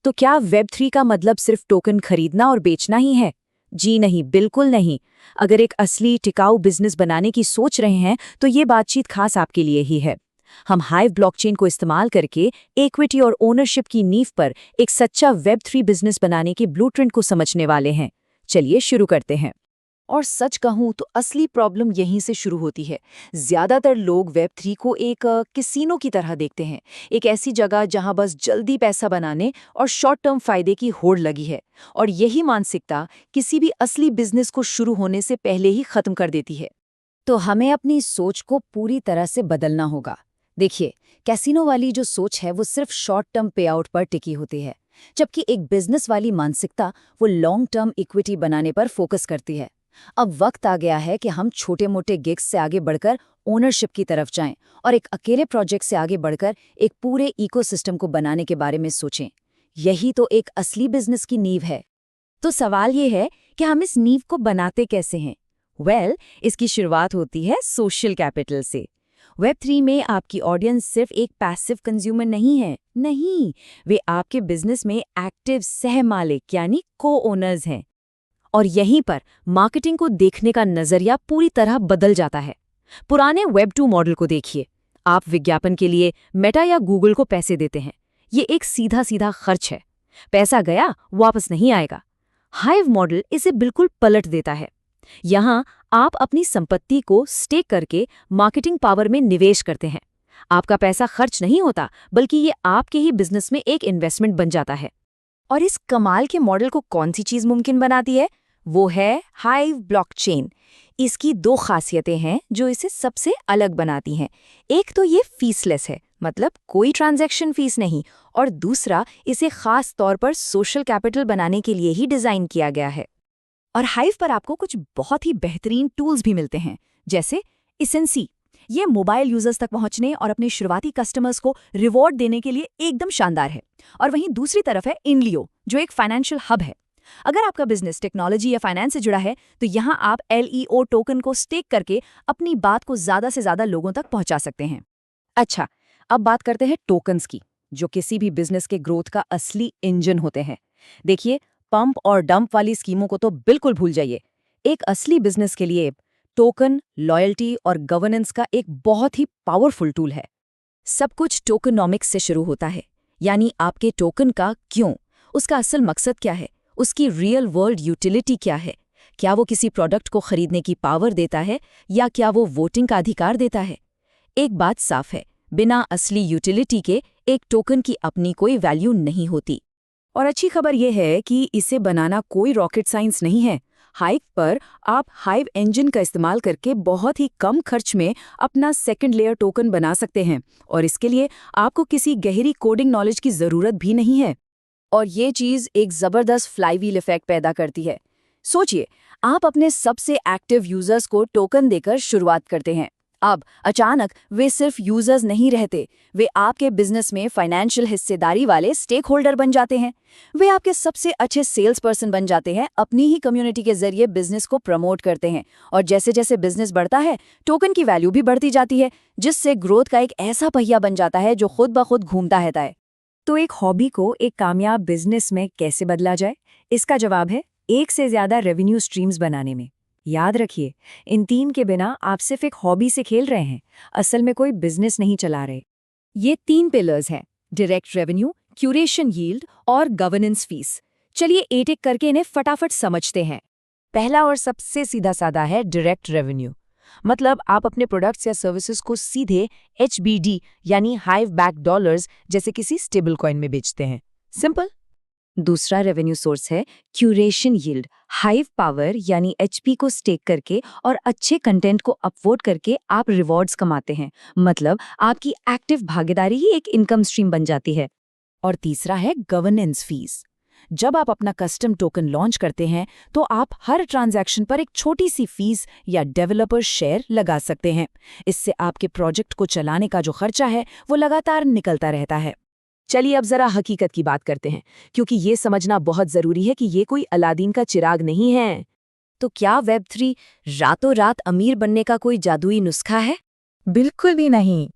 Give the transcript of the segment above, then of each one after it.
तो क्या वेब 3 का मतलब सिर्फ टोकन खरीदना और बेचना ही है? जी नहीं, बिल्कुल नहीं। अगर एक असली टिकाऊ बिजनेस बनाने की सोच रहे हैं तो ये बातचीत खास आपके लिए ही है। हम हाइव ब्लॉकचेन को इस्तेमाल करके इक्विटी और ओनरशिप की नींव पर एक सच्चा वेब 3 बिजनेस बनाने के ब्लूप्रिंट को समझने वाले हैं। चलिए शुरू करते हैं। और सच कहूं तो असली प्रॉब्लम यहीं से शुरू होती है। ज्यादातर लोग वेब 3 को एक कैसीनो की तरह देखते हैं, एक ऐसी जगह जहां बस जल्दी पैसा बनाने और शॉर्ट टर्म फायदे की होड़ लगी है। और यही मानसिकता किसी भी असली बिजनेस को शुरू होने से पहले ही खत्म कर देती है। तो हमें अपनी सोच को पूरी तरह से बदलना होगा। देखिए, कैसीनो वाली जो सोच है वो सिर्फ शॉर्ट टर्म पे आउट पर टिकी होती है, जबकि एक बिजनेस वाली मानसिकता वो लॉन्ग टर्म इक्विटी बनाने पर फोकस करती है। अब वक्त आ गया है कि हम छोटे मोटे गिग्स से आगे बढ़कर ओनरशिप की तरफ जाएं और एक अकेले प्रोजेक्ट से आगे बढ़कर एक पूरे इकोसिस्टम को बनाने के बारे में सोचें। यही तो एक असली बिजनेस की नींव है। तो सवाल ये है कि हम इस नींव को बनाते कैसे हैं? इसकी शुरुआत होती है सोशल कैपिटल से। वेब 3 में आपकी ऑडियंस सिर्फ एक पैसिव कंज्यूमर नहीं है, नहीं, वे आपके बिजनेस में एक्टिव सह मालिक यानी को ओनर्स हैं। और यहीं पर मार्केटिंग को देखने का नजरिया पूरी तरह बदल जाता है। पुराने वेब 2 मॉडल को देखिए। आप विज्ञापन के लिए मेटा या गूगल को पैसे देते हैं। ये एक सीधा सीधा खर्च है। पैसा गया, वापस नहीं आएगा। हाइव मॉडल इसे बिल्कुल पलट देता है। यहाँ आप अपनी संपत्ति को स्टेक करके मार्केटिंग पावर में निवेश करते हैं। आपका पैसा खर्च नहीं होता, बल्कि ये आपके ही बिजनेस में एक इन्वेस्टमेंट बन जाता है। और इस कमाल के मॉडल को कौन सी चीज मुमकिन बनाती है? वो है हाइव ब्लॉकचेन। इसकी दो खासियतें हैं जो इसे सबसे अलग बनाती हैं। एक तो ये फीसलेस है, मतलब कोई ट्रांजैक्शन फीस नहीं, और दूसरा इसे खास तौर पर सोशल कैपिटल बनाने के लिए ही डिजाइन किया गया है। और हाइव पर आपको कुछ बहुत ही बेहतरीन टूल्स भी मिलते हैं, जैसे इसेंसी। ये मोबाइल यूजर्स तक पहुंचने और अपने शुरुआती कस्टमर्स को रिवॉर्ड देने के लिए एकदम शानदार है। और वहीं दूसरी तरफ है इनलियो, जो एक फाइनेंशियल हब है। अगर आपका बिजनेस टेक्नोलॉजी या फाइनेंस से जुड़ा है तो यहां आप LEO टोकन को स्टेक करके अपनी बात को ज्यादा से ज्यादा लोगों तक पहुंचा सकते हैं। अच्छा, अब बात करते हैं टोकन्स की, जो किसी भी बिजनेस के ग्रोथ का असली इंजन होते हैं। देखिए, पंप और डंप वाली स्कीमों को तो बिल्कुल भूल जाइए। एक असली बिजनेस के लिए टोकन, लॉयल्टी और गवर्नेंस का एक बहुत ही पावरफुल टूल है। सब कुछ टोकनॉमिक्स से शुरू होता है, यानी आपके टोकन का क्यों, उसका असल मकसद क्या है, उसकी रियल वर्ल्ड यूटिलिटी क्या है। क्या वो किसी प्रोडक्ट को खरीदने की पावर देता है या क्या वो वोटिंग का अधिकार देता है? एक बात साफ है, बिना असली यूटिलिटी के एक टोकन की अपनी कोई वैल्यू नहीं होती। और अच्छी खबर यह है कि इसे बनाना कोई रॉकेट साइंस नहीं है। हाइव पर आप हाइव इंजन का इस्तेमाल करके बहुत ही कम खर्च में अपना सेकंड लेयर टोकन बना सकते हैं, और इसके लिए आपको किसी गहरी कोडिंग नॉलेज की ज़रूरत भी नहीं है। और ये चीज़ एक ज़बरदस्त फ्लाईव्हील इफेक्ट पैदा करती है। सोचिए, आप अपने सबसे एक्टिव यूजर्स को टोकन देकर शुरुआत करते हैं। अब अचानक वे सिर्फ यूजर्स नहीं रहते, वे आपके बिजनेस में फाइनेंशियल हिस्सेदारी वाले स्टेक होल्डर बन जाते हैं। वे आपके सबसे अच्छे सेल्स पर्सन बन जाते हैं, अपनी ही कम्युनिटी के जरिए बिजनेस को प्रमोट करते हैं। और जैसे जैसे बिजनेस बढ़ता है, टोकन की वैल्यू भी बढ़ती जाती है, जिससे ग्रोथ का एक ऐसा पहिया बन जाता है जो खुद ब खुद घूमता रहता है। तो एक हॉबी को एक कामयाब बिजनेस में कैसे बदला जाए? इसका जवाब है एक से ज्यादा रेवेन्यू स्ट्रीम्स बनाने में। याद रखिए, इन 3 के बिना आप सिर्फ एक हॉबी से खेल रहे हैं, असल में कोई बिजनेस नहीं चला रहे। ये 3 पिलर्स हैं: डायरेक्ट रेवेन्यू, क्यूरेशन यील्ड और गवर्नेंस फीस। चलिए एक एक करके इन्हें फटाफट समझते हैं। पहला और सबसे सीधा साधा है डायरेक्ट रेवेन्यू। मतलब आप अपने प्रोडक्ट्स या सर्विसेज को सीधे HBD यानी हाइव बैक डॉलर्स जैसे किसी स्टेबल कॉइन में बेचते हैं। सिंपल। दूसरा रेवेन्यू सोर्स है क्यूरेशन यील्ड। हाइव पावर यानी HP को स्टेक करके और अच्छे कंटेंट को अपवोट करके आप रिवॉर्ड्स कमाते हैं। मतलब आपकी एक्टिव भागीदारी ही एक इनकम स्ट्रीम बन जाती है। और तीसरा है गवर्नेंस फीस। जब आप अपना कस्टम टोकन लॉन्च करते हैं तो आप हर ट्रांजैक्शन पर एक छोटी सी फीस या डेवलपर शेयर लगा सकते हैं। इससे आपके प्रोजेक्ट को चलाने का जो खर्चा है वो लगातार निकलता रहता है। चलिए अब जरा हकीकत की बात करते हैं, क्योंकि ये समझना बहुत जरूरी है कि ये कोई अलादीन का चिराग नहीं है। तो क्या वेब 3 रातों रात अमीर बनने का कोई जादुई नुस्खा है? बिल्कुल भी नहीं।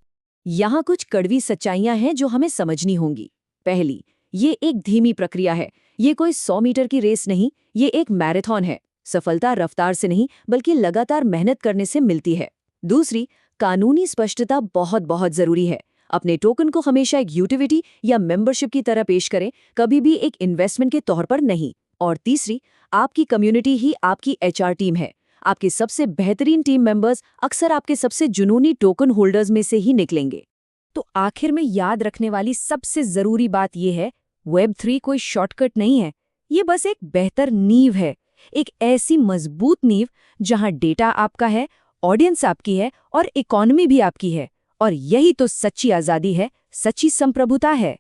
यहाँ कुछ कड़वी सच्चाइयाँ हैं जो हमें समझनी होंगी। पहली, ये एक धीमी प्रक्रिया है। ये कोई 100 मीटर की रेस नहीं, ये एक मैराथन है। सफलता रफ्तार से नहीं, बल्कि लगातार मेहनत करने से मिलती है। दूसरी, कानूनी स्पष्टता बहुत बहुत जरूरी है। अपने टोकन को हमेशा एक यूटिलिटी या मेंबरशिप की तरह पेश करें, कभी भी एक इन्वेस्टमेंट के तौर पर नहीं। और तीसरी, आपकी कम्युनिटी ही आपकी एचआर टीम है। आपके सबसे बेहतरीन टीम मेंबर्स अक्सर आपके सबसे जुनूनी टोकन होल्डर्स में से ही निकलेंगे। तो आखिर में याद रखने वाली सबसे जरूरी बात यह है, वेब3 कोई शॉर्टकट नहीं है। ये बस एक बेहतर नींव है, एक ऐसी मजबूत नींव जहां डेटा आपका है, ऑडियंस आपकी है और इकोनॉमी भी आपकी है। और यही तो सच्ची आजादी है, सच्ची संप्रभुता है।